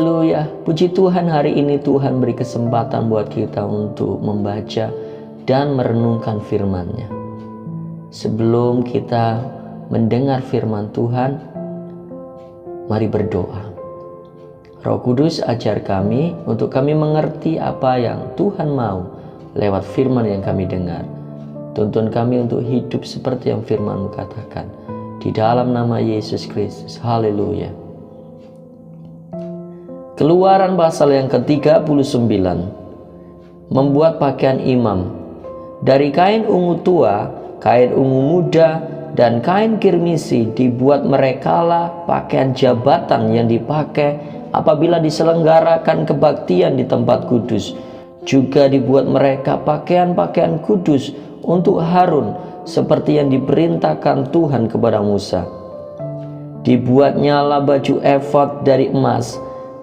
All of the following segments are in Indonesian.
Haleluya. Puji Tuhan, hari ini Tuhan beri kesempatan buat kita untuk membaca dan merenungkan firman-Nya. Sebelum kita mendengar firman Tuhan, mari berdoa. Roh Kudus, ajar kami untuk kami mengerti apa yang Tuhan mau lewat firman yang kami dengar. Tuntun kami untuk hidup seperti yang firman-Mu katakan. Di dalam nama Yesus Kristus. Haleluya. Keluaran pasal yang ke-39. Membuat pakaian imam. Dari kain ungu tua, kain ungu muda, dan kain kirmisi dibuat merekalah pakaian jabatan yang dipakai apabila diselenggarakan kebaktian di tempat kudus. Juga dibuat mereka pakaian-pakaian kudus untuk Harun seperti yang diperintahkan Tuhan kepada Musa. Dibuatnyalah baju efod dari emas,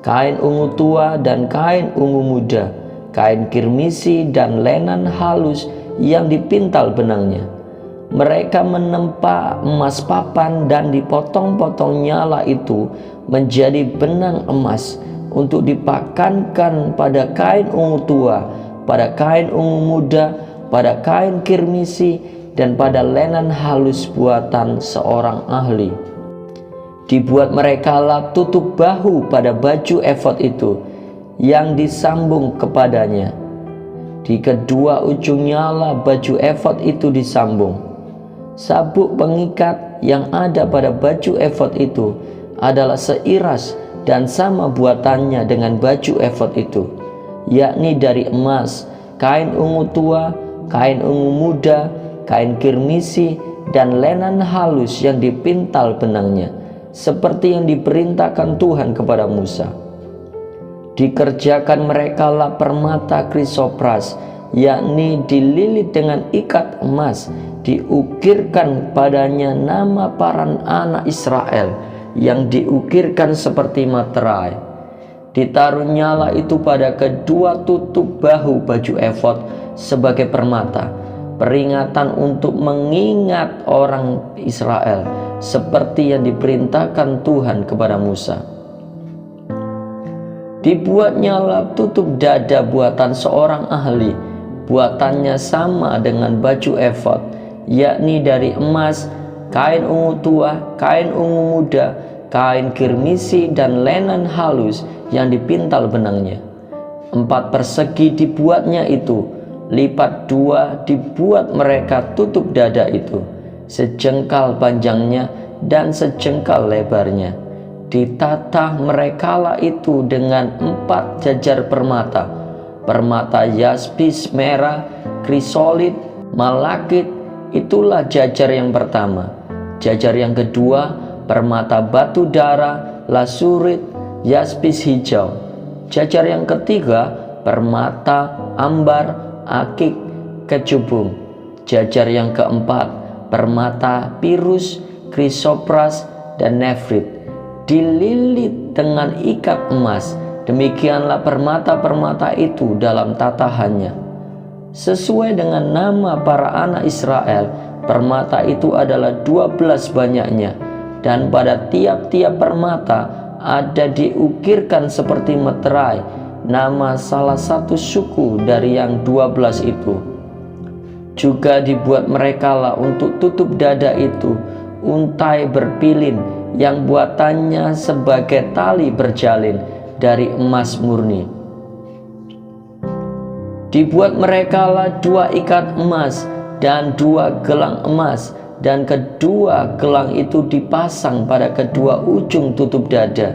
kain ungu tua dan kain ungu muda, kain kirmisi dan lenan halus yang dipintal benangnya. Mereka menempa emas papan dan dipotong-potongnya itu menjadi benang emas untuk dipakankan pada kain ungu tua, pada kain ungu muda, pada kain kirmisi, dan pada lenan halus buatan seorang ahli. Dibuat merekalah tutup bahu pada baju efod itu yang disambung kepadanya. Di kedua ujungnya lah baju efod itu disambung. Sabuk pengikat yang ada pada baju efod itu adalah seiras dan sama buatannya dengan baju efod itu, yakni dari emas, kain ungu tua, kain ungu muda, kain kirmisi, dan lenan halus yang dipintal benangnya, seperti yang diperintahkan Tuhan kepada Musa. Dikerjakan merekalah permata krisopras, yakni dililit dengan ikat emas, diukirkan padanya nama para anak Israel, yang diukirkan seperti materai. Ditaruhnyalah itu pada kedua tutup bahu baju efod sebagai permata, peringatan untuk mengingat orang Israel, seperti yang diperintahkan Tuhan kepada Musa. Dibuatnyalah tutup dada buatan seorang ahli, buatannya sama dengan baju efod, yakni dari emas, kain ungu tua, kain ungu muda, kain kirmisi, dan lenan halus yang dipintal benangnya. 4 persegi dibuatnya itu, lipat 2 dibuat mereka tutup dada itu, sejengkal panjangnya dan sejengkal lebarnya. Ditata merekalah itu dengan 4 jajar permata, permata yaspis merah, krisolit, malakit. Itulah jajar yang pertama. Jajar yang kedua, permata batu dara, lasurit, yaspis hijau. Jajar yang ketiga, permata ambar, akik, kecubung. Jajar yang keempat, permata pirus, krisopras, dan nefrit, dililit dengan ikat emas. Demikianlah permata-permata itu dalam tatahannya. Sesuai dengan nama para anak Israel, permata itu adalah 12 banyaknya, dan pada tiap-tiap permata ada diukirkan seperti meterai nama salah satu suku dari yang 12 itu. Juga dibuat merekalah untuk tutup dada itu untai berpilin yang buatannya sebagai tali berjalin dari emas murni. Dibuat merekalah 2 ikat emas dan 2 gelang emas, dan kedua gelang itu dipasang pada kedua ujung tutup dada.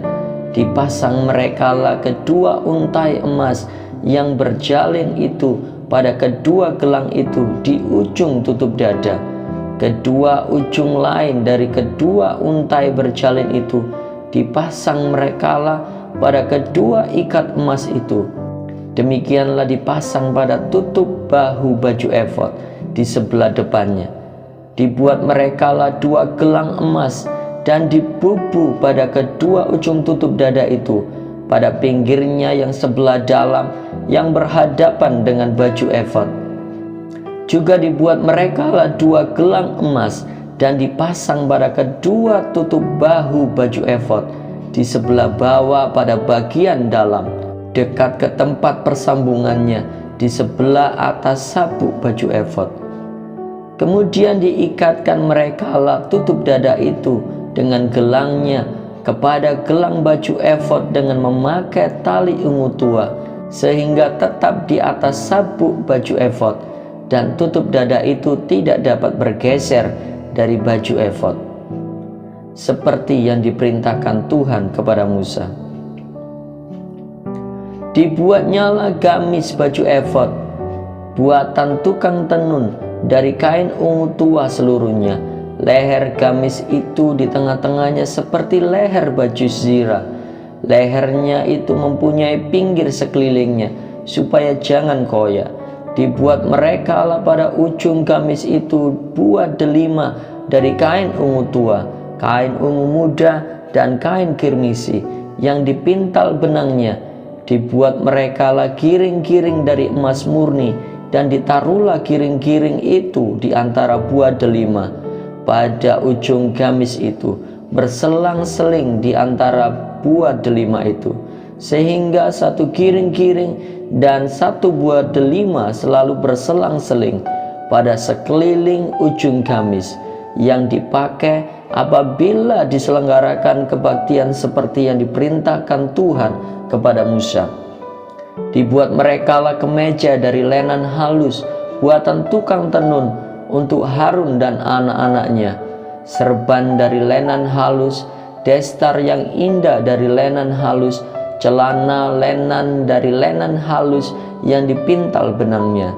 Dipasang merekalah kedua untai emas yang berjalin itu pada kedua gelang itu di ujung tutup dada. Kedua ujung lain dari kedua untai berjalin itu dipasang merekalah pada kedua ikat emas itu. Demikianlah dipasang pada tutup bahu baju efod di sebelah depannya. Dibuat merekalah 2 gelang emas dan dibubu pada kedua ujung tutup dada itu, pada pinggirnya yang sebelah dalam yang berhadapan dengan baju efod. Juga dibuat merekalah 2 gelang emas dan dipasang pada kedua tutup bahu baju efod di sebelah bawah pada bagian dalam, dekat ke tempat persambungannya di sebelah atas sabuk baju efod. Kemudian diikatkan merekalah tutup dada itu dengan gelangnya kepada gelang baju efod dengan memakai tali ungu tua, sehingga tetap di atas sabuk baju efod, dan tutup dada itu tidak dapat bergeser dari baju efod, seperti yang diperintahkan Tuhan kepada Musa. Dibuatnyalah gamis baju efod buatan tukang tenun dari kain ungu tua seluruhnya. Leher gamis itu di tengah-tengahnya seperti leher baju zirah. Lehernya itu mempunyai pinggir sekelilingnya supaya jangan koyak. Dibuat merekalah pada ujung gamis itu buah delima dari kain ungu tua, kain ungu muda, dan kain kirmisi yang dipintal benangnya. Dibuat merekalah giring-giring dari emas murni, dan ditaruhlah giring-giring itu di antara buah delima. Pada ujung gamis itu berselang-seling di antara buah delima itu, sehingga satu giring-giring dan satu buah delima selalu berselang-seling pada sekeliling ujung gamis yang dipakai apabila diselenggarakan kebaktian seperti yang diperintahkan Tuhan kepada Musa. Dibuat merekalah kemeja dari lenan halus buatan tukang tenun untuk Harun dan anak-anaknya, serban dari lenan halus, destar yang indah dari lenan halus, celana lenan dari lenan halus yang dipintal benangnya,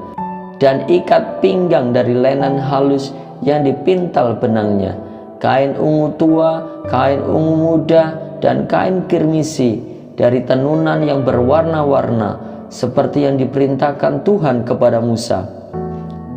dan ikat pinggang dari lenan halus yang dipintal benangnya, kain ungu tua, kain ungu muda, dan kain kirmisi dari tenunan yang berwarna-warna, seperti yang diperintahkan Tuhan kepada Musa.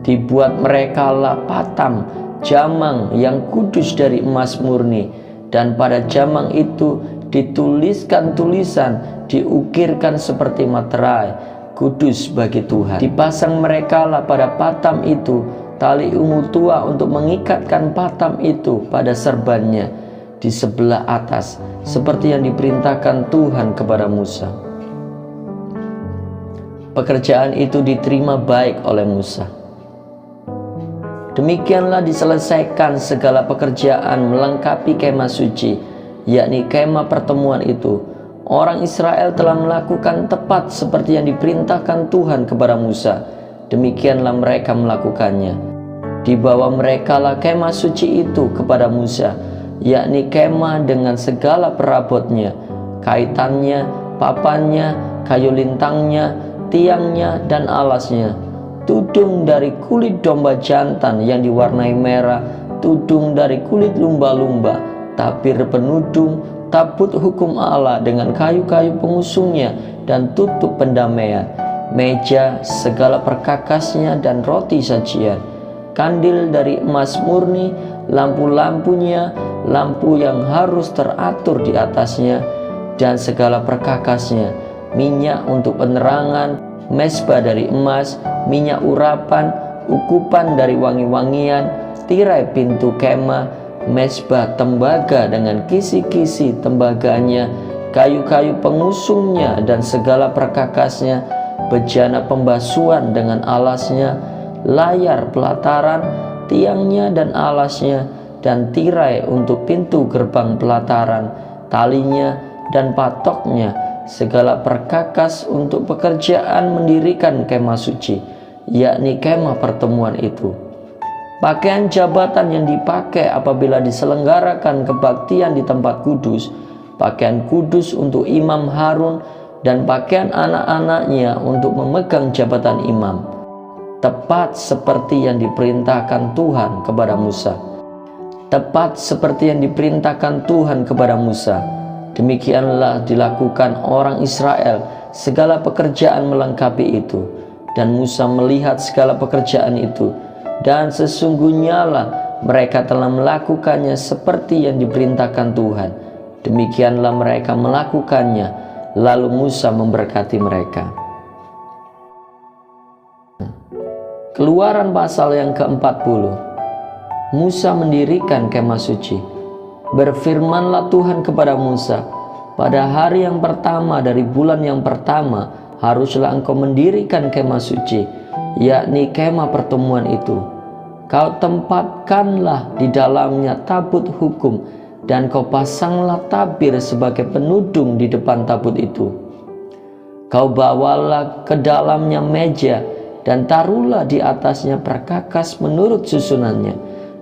Dibuat merekalah patam jamang yang kudus dari emas murni, dan pada jamang itu dituliskan tulisan, diukirkan seperti materai, kudus bagi Tuhan. Dipasang merekalah pada patam itu tali ungu tua untuk mengikatkan patam itu pada serbannya di sebelah atas, seperti yang diperintahkan Tuhan kepada Musa. Pekerjaan itu diterima baik oleh Musa. Demikianlah diselesaikan segala pekerjaan melengkapi kemah suci, yakni kemah pertemuan itu. Orang Israel telah melakukan tepat seperti yang diperintahkan Tuhan kepada Musa. Demikianlah mereka melakukannya. Dibawa merekalah kemah suci itu kepada Musa, yakni kemah dengan segala perabotnya, kaitannya, papannya, kayu lintangnya, tiangnya, dan alasnya, tudung dari kulit domba jantan yang diwarnai merah, tudung dari kulit lumba-lumba, tabir penudung, tabut hukum Allah dengan kayu-kayu pengusungnya, dan tutup pendamaian, meja, segala perkakasnya, dan roti sajian, kandil dari emas murni, lampu-lampunya, lampu yang harus teratur di atasnya, dan segala perkakasnya, minyak untuk penerangan, mesbah dari emas, minyak urapan, ukupan dari wangi-wangian, tirai pintu kemah, mesbah tembaga dengan kisi-kisi tembaganya, kayu-kayu pengusungnya dan segala perkakasnya, bejana pembasuhan dengan alasnya, layar pelataran, tiangnya dan alasnya, dan tirai untuk pintu gerbang pelataran, talinya dan patoknya, segala perkakas untuk pekerjaan mendirikan kemah suci, yakni kemah pertemuan itu. Pakaian jabatan yang dipakai apabila diselenggarakan kebaktian di tempat kudus, pakaian kudus untuk imam Harun, dan pakaian anak-anaknya untuk memegang jabatan imam, tepat seperti yang diperintahkan Tuhan kepada Musa. Tepat seperti yang diperintahkan Tuhan kepada Musa, demikianlah dilakukan orang Israel segala pekerjaan melengkapi itu. Dan Musa melihat segala pekerjaan itu, dan sesungguhnya lah mereka telah melakukannya seperti yang diperintahkan Tuhan. Demikianlah mereka melakukannya, lalu Musa memberkati mereka. Keluaran pasal yang ke-40. Musa mendirikan kemah suci. Berfirmanlah Tuhan kepada Musa, pada hari yang pertama dari bulan yang pertama haruslah engkau mendirikan kemah suci, yakni kemah pertemuan itu. Kau tempatkanlah di dalamnya tabut hukum, dan kau pasanglah tabir sebagai penudung di depan tabut itu. Kau bawalah ke dalamnya meja, dan taruhlah di atasnya perkakas menurut susunannya.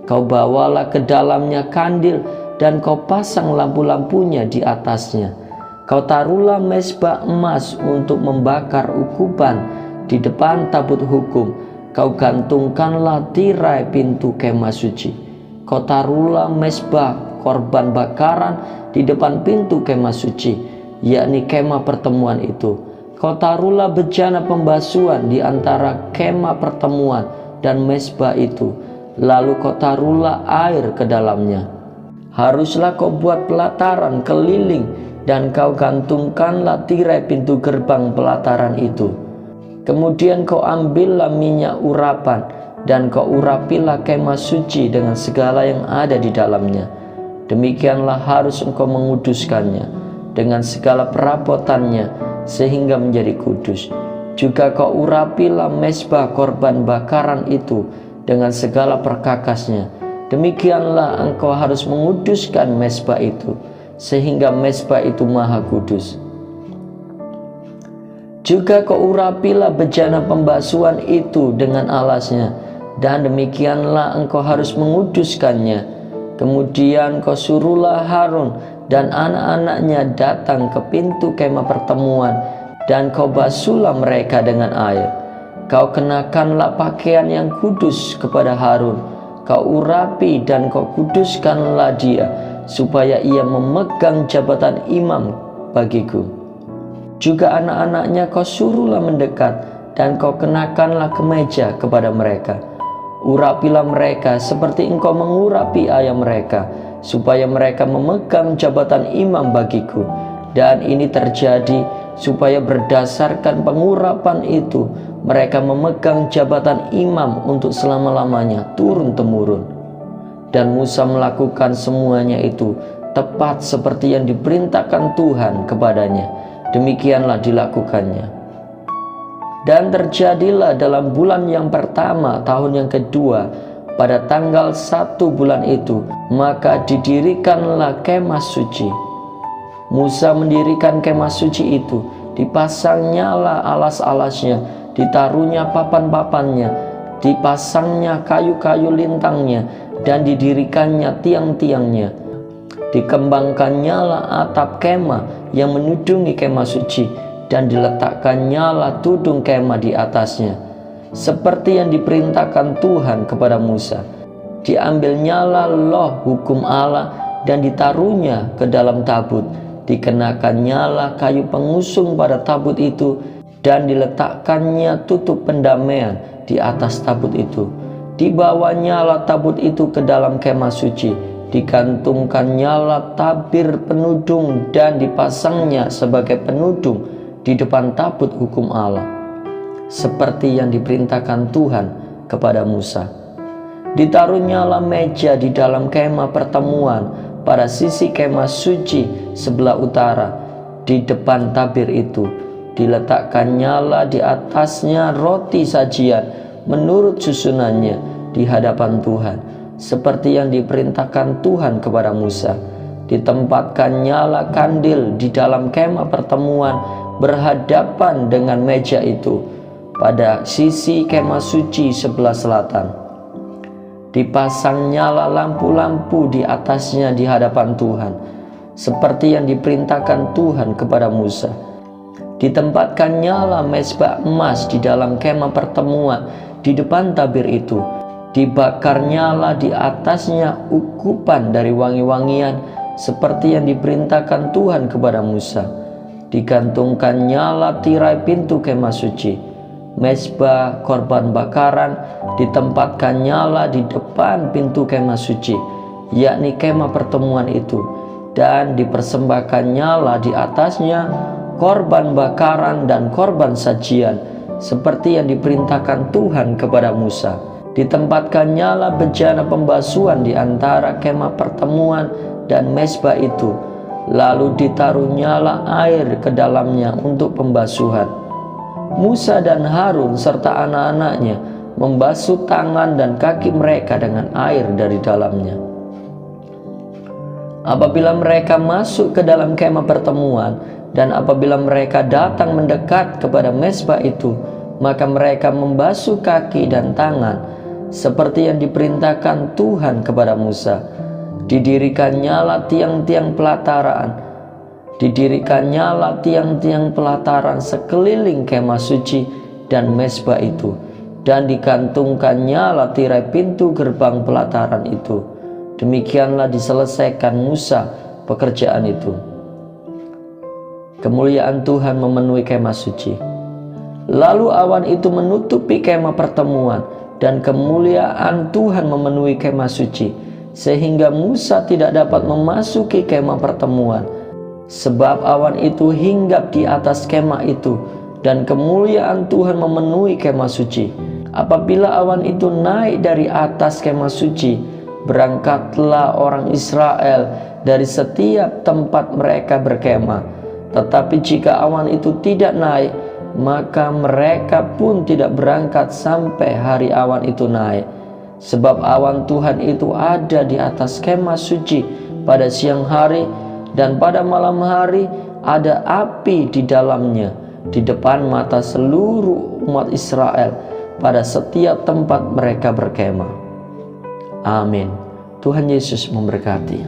Kau bawalah ke dalamnya kandil, dan kau pasang lampu-lampunya di atasnya. Kau taruhlah mezbah emas untuk membakar ukupan di depan tabut hukum. Kau gantungkanlah tirai pintu kemah suci. Kau taruhlah mezbah korban bakaran di depan pintu kemah suci, yakni kemah pertemuan itu. Kau taruhlah bejana pembasuhan di antara kemah pertemuan dan mezbah itu. Lalu kau taruhlah air ke dalamnya. Haruslah kau buat pelataran keliling, dan kau gantungkanlah tirai pintu gerbang pelataran itu. Kemudian kau ambillah minyak urapan, dan kau urapilah kemah suci dengan segala yang ada di dalamnya. Demikianlah harus engkau menguduskannya dengan segala perabotannya, sehingga menjadi kudus. Juga kau urapilah mezbah korban bakaran itu dengan segala perkakasnya. Demikianlah engkau harus menguduskan mezbah itu, sehingga mezbah itu maha kudus. Juga kau urapilah bejana pembasuhan itu dengan alasnya, dan demikianlah engkau harus menguduskannya. Kemudian kau suruhlah Harun dan anak-anaknya datang ke pintu kemah pertemuan, dan kau basuhlah mereka dengan air. Kau kenakanlah pakaian yang kudus kepada Harun. Kau urapi dan kau kuduskanlah dia, supaya ia memegang jabatan imam bagiku. Juga anak-anaknya kau suruhlah mendekat, dan kau kenakanlah kemeja kepada mereka. Urapilah mereka seperti engkau mengurapi ayah mereka, supaya mereka memegang jabatan imam bagiku. Dan ini terjadi supaya berdasarkan pengurapan itu mereka memegang jabatan imam untuk selama-lamanya turun-temurun. Dan Musa melakukan semuanya itu tepat seperti yang diperintahkan Tuhan kepadanya. Demikianlah dilakukannya. Dan terjadilah dalam bulan yang pertama tahun yang kedua, pada tanggal 1 bulan itu, maka didirikanlah kemah suci. Musa mendirikan kemah suci itu, dipasangnyalah alas-alasnya, ditaruhnya papan-papannya, dipasangnya kayu-kayu lintangnya, dan didirikannya tiang-tiangnya. Dikembangkannyalah atap kemah yang menudungi kemah suci, dan diletakkannya tudung kemah di atasnya, seperti yang diperintahkan Tuhan kepada Musa. Diambilnyalah loh hukum Allah dan ditaruhnya ke dalam tabut. Dikenakannya kayu pengusung pada tabut itu, dan diletakkannya tutup pendamaian di atas tabut itu. Dibawanya tabut itu ke dalam kemah suci, digantungkannya tabir penudung, dan dipasangnya sebagai penudung di depan tabut hukum Allah, seperti yang diperintahkan Tuhan kepada Musa. Ditaruhnya meja di dalam kemah pertemuan pada sisi kemah suci sebelah utara, di depan tabir itu. Diletakkannya di atasnya roti sajian menurut susunannya di hadapan Tuhan, seperti yang diperintahkan Tuhan kepada Musa. Ditempatkannya kandil di dalam kemah pertemuan berhadapan dengan meja itu pada sisi kemah suci sebelah selatan. Dipasangnya lampu-lampu di atasnya di hadapan Tuhan, seperti yang diperintahkan Tuhan kepada Musa. Ditempatkannya mezbah emas di dalam kemah pertemuan di depan tabir itu. Dibakarnya di atasnya ukupan dari wangi-wangian, seperti yang diperintahkan Tuhan kepada Musa. Digantungkannya tirai pintu kemah suci. Mezbah korban bakaran ditempatkannya di depan pintu kemah suci, yakni kemah pertemuan itu, dan dipersembahkannya di atasnya korban bakaran dan korban sajian, seperti yang diperintahkan Tuhan kepada Musa. Ditempatkannya bejana pembasuhan di antara kemah pertemuan dan mezbah itu. lalu ditaruh nyala air ke dalamnya untuk pembasuhan. Musa dan Harun serta anak-anaknya membasuh tangan dan kaki mereka dengan air dari dalamnya. Apabila mereka masuk ke dalam kemah pertemuan dan apabila mereka datang mendekat kepada mezbah itu, maka mereka membasuh kaki dan tangan seperti yang diperintahkan Tuhan kepada Musa. Didirikan nyala tiang-tiang pelataran sekeliling kemah suci dan mezbah itu, dan digantungkan nyala tirai pintu gerbang pelataran itu. Demikianlah diselesaikan Musa pekerjaan itu. Kemuliaan Tuhan memenuhi kemah suci. Lalu awan itu menutupi kemah pertemuan, dan kemuliaan Tuhan memenuhi kemah suci, sehingga Musa tidak dapat memasuki kemah pertemuan, sebab awan itu hinggap di atas kemah itu, dan kemuliaan Tuhan memenuhi kemah suci. Apabila awan itu naik dari atas kemah suci, berangkatlah orang Israel dari setiap tempat mereka berkemah. Tetapi jika awan itu tidak naik, maka mereka pun tidak berangkat sampai hari awan itu naik. Sebab awan Tuhan itu ada di atas kemah suci pada siang hari, dan pada malam hari ada api di dalamnya, di depan mata seluruh umat Israel pada setiap tempat mereka berkemah. Amin. Tuhan Yesus memberkati.